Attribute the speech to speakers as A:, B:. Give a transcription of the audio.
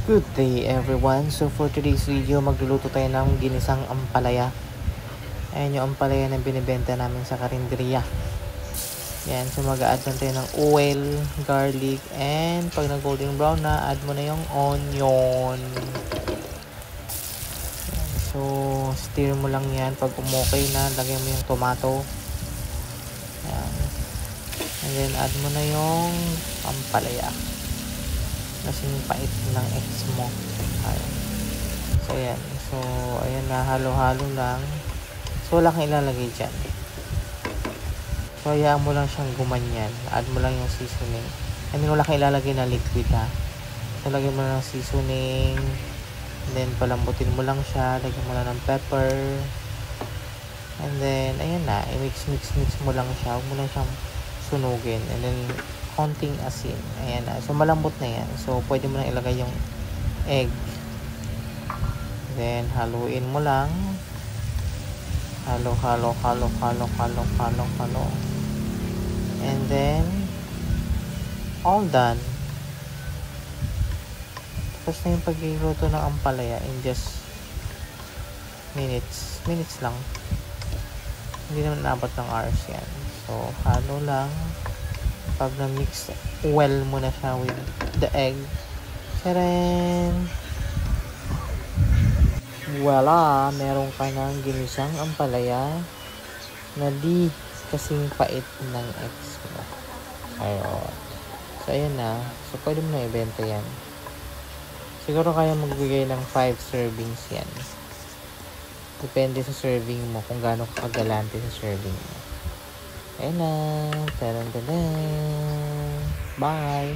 A: Good day everyone. So for today's video, magluluto tayo ng ginisang ampalaya. Ayan yung ampalaya na binibenta namin sa karinderiya. Yan, so mag-a-add lang tayo ng oil, garlic, and pag nag-golden brown na, add mo na yung onion. Yan, so stir mo lang yan. Pag umokay na, lagyan mo yung tomato. Yan. And then add mo na yung ampalaya. Kasing pait ng ex mo. Ayan. So, ayan. So, ayan na. Halo-halo lang. So, wala kang ilalagay dyan. So, hayaan mo lang siyang gumanyan. Add mo lang yung seasoning. I mean, wala kang ilalagay na liquid, ha. So, lagyan mo lang ng seasoning. And then, palambutin mo lang siya. Lagyan mo lang ng pepper. And then, ayan na. I-mix mo lang siya. Huwag mo lang siyang sunugin. And then, konting asin. Ayan na. So, malambot na yan. So, pwede mo na ilagay yung egg. Then, haluin mo lang. Halo. And then, all done. Tapos na yung pagluluto ng ampalaya in just minutes. Minutes lang. Hindi naman naabot ng hours yan. So, halo lang. Pag na-mix well mo na siya with the egg, tcharan! Voila! Meron ka ng ginisang ampalaya na di kasing pait ng ex mo. Ayun. So, ayan na. So, pwede mo na ibenta yan. Siguro kaya magbigay ng 5 servings yan. Depende sa serving mo kung gaano kagalante sa serving mo. Ayan na. Taran. Bye!